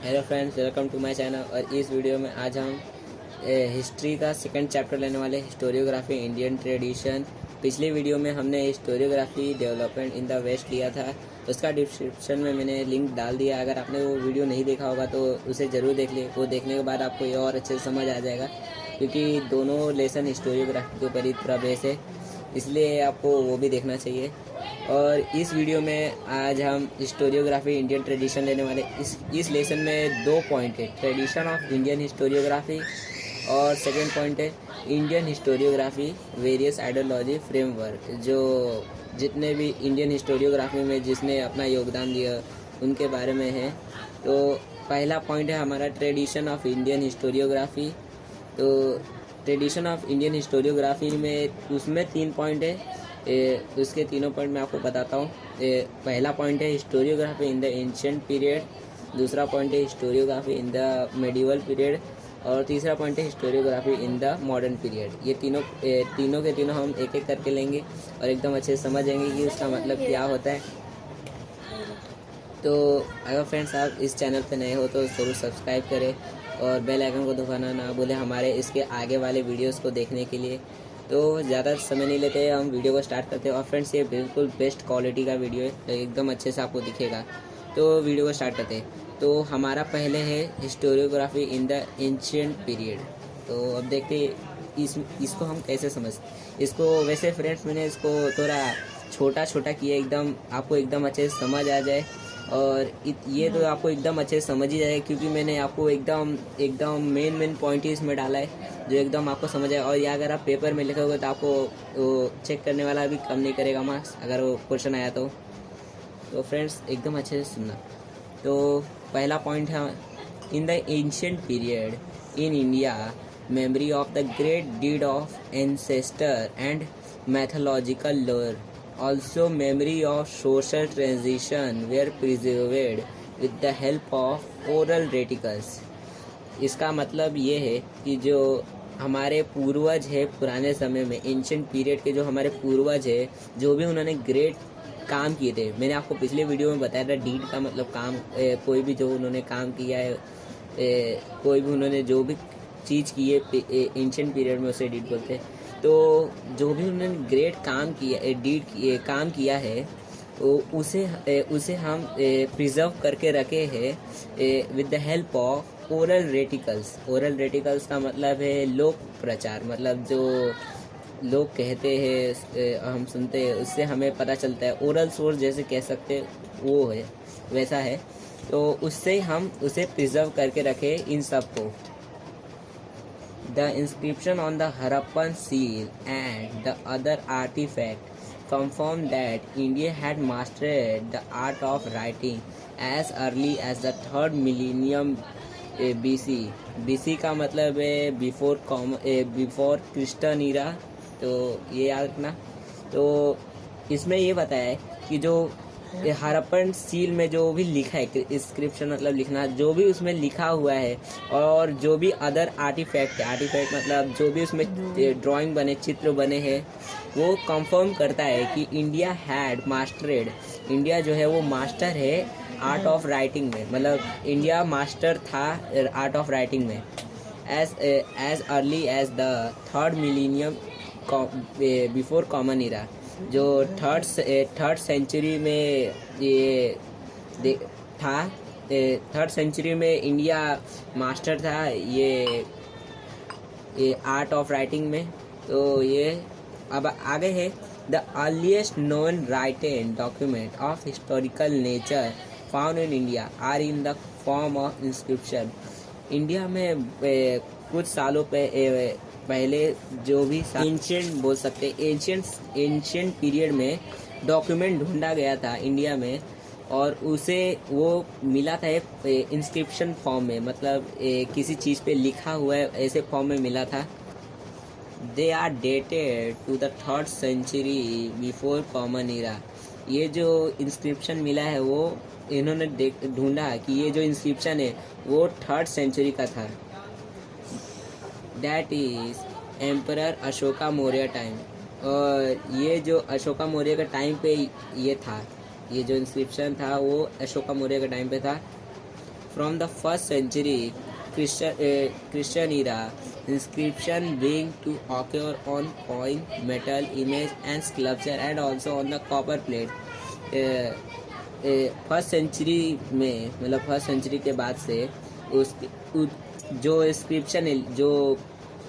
Hello friends, welcome to my channel. और इस video में आज हम हिस्ट्री का सेकंड चैप्टर लेने वाले, हिस्टोरियोग्राफी इंडियन ट्रेडिशन। पिछली वीडियो में हमने historiography development in the west लिया था, उसका डिस्क्रिप्शन में मैंने लिंक डाल दिया। अगर आपने वो वीडियो नहीं देखा होगा तो उसे ज़रूर देख ले। वो देखने के बाद आपको ये और अच्छे से समझ आ जाएगा, क्योंकि दोनों लेसन हिस्टोरियोग्राफी के ऊपर ही पूरा बेस है, इसलिए आपको वो भी देखना चाहिए। और इस वीडियो में आज हम हिस्टोरियोग्राफी इंडियन ट्रेडिशन लेने वाले। इस लेसन में 2 पॉइंट है, ट्रेडिशन ऑफ इंडियन हिस्टोरियोग्राफी, और सेकेंड पॉइंट है Indian historiography various ideology framework. जो जितने भी इंडियन हिस्टोरियोग्राफी में जिसने अपना योगदान दिया उनके बारे में है। तो पहला पॉइंट है हमारा ट्रेडिशन ऑफ इंडियन हिस्टोरियोग्राफी। तो ट्रेडिशन ऑफ इंडियन हिस्टोरियोग्राफी में उसमें 3 पॉइंट है। उसके तीनों पॉइंट मैं आपको बताता हूँ। पहला पॉइंट है historiography in the ancient period, दूसरा पॉइंट है historiography in the medieval period, और तीसरा पॉइंट है historiography in the modern period. ये तीनों के तीनों हम एक एक करके लेंगे और एकदम अच्छे से समझेंगे कि उसका मतलब क्या होता है। तो अगर फ्रेंड्स आप इस चैनल पे नए हो तो ज़रूर सब्सक्राइब करें और बेल आइकन को दबाना ना भूलें हमारे इसके आगे वाले वीडियोस को देखने के लिए। तो ज़्यादा समय नहीं लेते, हम वीडियो को स्टार्ट करते हैं। और फ्रेंड्स, ये बिल्कुल बेस्ट क्वालिटी का वीडियो है, तो एकदम अच्छे से आपको दिखेगा। तो वीडियो को स्टार्ट करते हैं। तो हमारा पहले है historiography in the ancient period. तो अब देखते हैं इसको हम कैसे समझते। इसको वैसे फ्रेंड्स मैंने इसको थोड़ा छोटा किया, एकदम आपको एकदम अच्छे से समझ आ जाए। और ये तो आपको एकदम अच्छे से समझ ही जाएगा, क्योंकि मैंने आपको एकदम मेन पॉइंट ही इसमें डाला है जो एकदम आपको समझ आए। और ये अगर आप पेपर में लिखोगे तो आपको वो चेक करने वाला भी कम नहीं करेगा मार्क्स, अगर वो क्वेश्चन आया तो फ्रेंड्स एकदम अच्छे से सुनना। तो पहला पॉइंट है in the ancient period in India memory of the great deed of ancestor and mythological lore, also memory of social transition were preserved with the help of oral reticles। इसका मतलब ये है कि जो हमारे पूर्वज है पुराने समय में, एंशिएंट पीरियड के जो हमारे पूर्वज है, जो भी उन्होंने ग्रेट काम किए थे। मैंने आपको पिछले वीडियो में बताया था डीड का मतलब काम, कोई भी जो उन्होंने काम किया है, कोई भी उन्होंने जो भी चीज़ की है एंशिएंट पीरियड में, उसे डीड बोलते हैं। तो जो भी उन्होंने ग्रेट काम किया है उसे हम प्रिजर्व करके रखे हैं with the help of oral reticles. Oral reticles का मतलब है लोक प्रचार, मतलब जो लोग कहते हैं हम सुनते हैं, उससे हमें पता चलता है। ओरल सोर्स जैसे कह सकते वो है, वैसा है। तो उससे हम उसे प्रिजर्व करके रखे इन सब को। The inscription on the Harappan seal and the other artifacts confirm that India had mastered the art of writing as early as the 3rd millennium BC। BC का मतलब है बिफोर क्रिस्टन ईरा। तो ये याद रखना। तो इसमें ये बताया है कि जो हड़प्पन सील में जो भी लिखा है, इंस्क्रिप्शन मतलब लिखना, जो भी उसमें लिखा हुआ है, और जो भी अदर आर्टिफैक्ट है, आर्टिफैक्ट मतलब जो भी उसमें ड्राइंग बने, चित्र बने हैं, वो कंफर्म करता है कि इंडिया हैड मास्टरेड, इंडिया जो है वो मास्टर है आर्ट ऑफ राइटिंग में। मतलब इंडिया मास्टर था आर्ट ऑफ राइटिंग में as early as the 3rd millennium before common era. जो थर्ड सेंचुरी में ये था, 3rd सेंचुरी में इंडिया मास्टर था ये आर्ट ऑफ राइटिंग में। तो ये अब आगे है the earliest known written document of historical nature found in India are in the form of inscription. India में कुछ सालों पहले जो भी एंशिएंट बोल सकते, एंशिएंट पीरियड में डॉक्यूमेंट ढूंढा गया था इंडिया में, और उसे वो मिला था इंस्क्रिप्शन फॉर्म में, मतलब किसी चीज़ पे लिखा हुआ है ऐसे फॉर्म में मिला था। They are dated to the 3rd century before common era. ये जो इंस्क्रिप्शन मिला है वो इन्होंने ढूंढा कि ये जो इंस्क्रिप्शन है वो 3rd सेंचुरी का था। That is emperor Ashoka Maurya time. और ये जो अशोका मौर्य के टाइम पे ये था, ये जो इंस्क्रिप्शन था वो अशोका मौर्य के टाइम पे था। from the 1st century Christian era. Inscription being to occur on coin, metal, image and sculpture and also on the copper plate. First century में मतलब फर्स्ट सेंचुरी के बाद से जो इंस्क्रिप्शन है, जो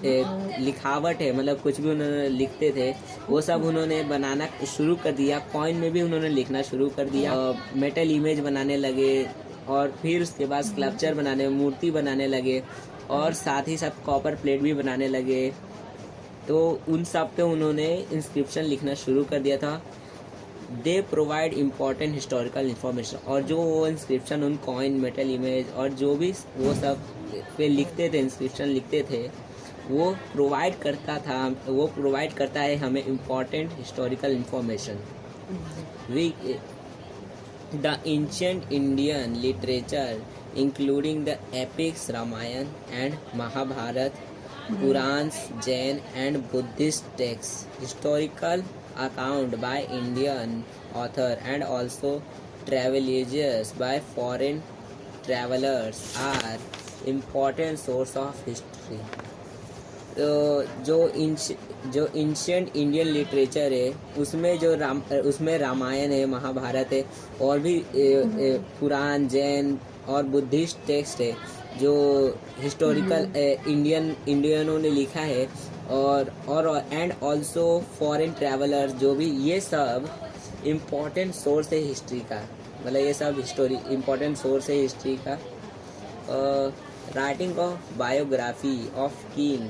लिखावट है, मतलब कुछ भी उन्होंने लिखते थे वो सब उन्होंने बनाना शुरू कर दिया। कॉइन में भी उन्होंने लिखना शुरू कर दिया। मेटल इमेज बनाने लगे और फिर उसके बाद स्कल्पचर बनाने, मूर्ति बनाने लगे और साथ ही साथ कॉपर प्लेट भी बनाने लगे। तो उन सब पे उन्होंने इंस्क्रिप्शन लिखना शुरू कर दिया था। They provide important historical information, और जो वो इंस्क्रिप्शन उन कॉइन, मेटल इमेज और जो भी वो सब पे लिखते थे, इंस्क्रिप्शन लिखते थे, वो प्रोवाइड करता है हमें important historical information. The ancient Indian literature including the epics Ramayana and Mahabharata, Purans, Jain and Buddhist texts, historical account by Indian author and also travelers by foreign travelers are important source of history. तो जो ancient Indian literature है उसमें रामायण है, महाभारत है और भी पुराण, जैन और Buddhist text है जो हिस्टोरिकल इंडियनों ने लिखा है और एंड ऑल्सो फॉरेन ट्रैवलर, जो भी ये सब इम्पोर्टेंट सोर्स है हिस्ट्री का। मतलब ये सब इम्पोर्टेंट सोर्स है हिस्ट्री का। Writing of biography of king,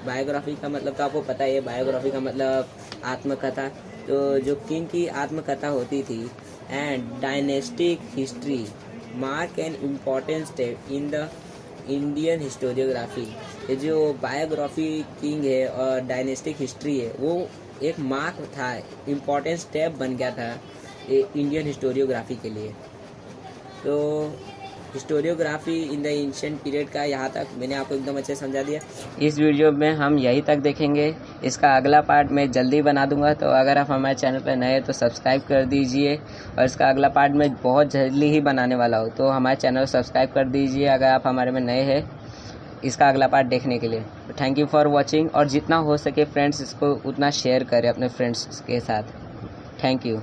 biography का मतलब तो आपको पता है, बायोग्राफी का मतलब आत्मकथा। तो जो किंग की आत्मकथा होती थी। And dynastic history mark an important step in the Indian historiography. ये जो बायोग्राफी किंग है और डायनेस्टिक हिस्ट्री है वो एक मार्क था, इम्पॉर्टेंट स्टेप बन गया था इंडियन हिस्टोरियोग्राफी के लिए। तो historiography in the ancient period का यहाँ तक मैंने आपको एकदम अच्छे से समझा दिया। इस वीडियो में हम यहीं तक देखेंगे। इसका अगला पार्ट मैं जल्दी बना दूंगा, तो अगर आप हमारे चैनल पर नए हैं तो सब्सक्राइब कर दीजिए। और इसका अगला पार्ट मैं बहुत जल्दी ही बनाने वाला हूँ, तो हमारे चैनल को सब्सक्राइब कर दीजिए अगर आप हमारे में नए हैं इसका अगला पार्ट देखने के लिए। Thank you for watching. और जितना हो सके फ्रेंड्स इसको उतना शेयर करें अपने फ्रेंड्स के साथ। Thank you.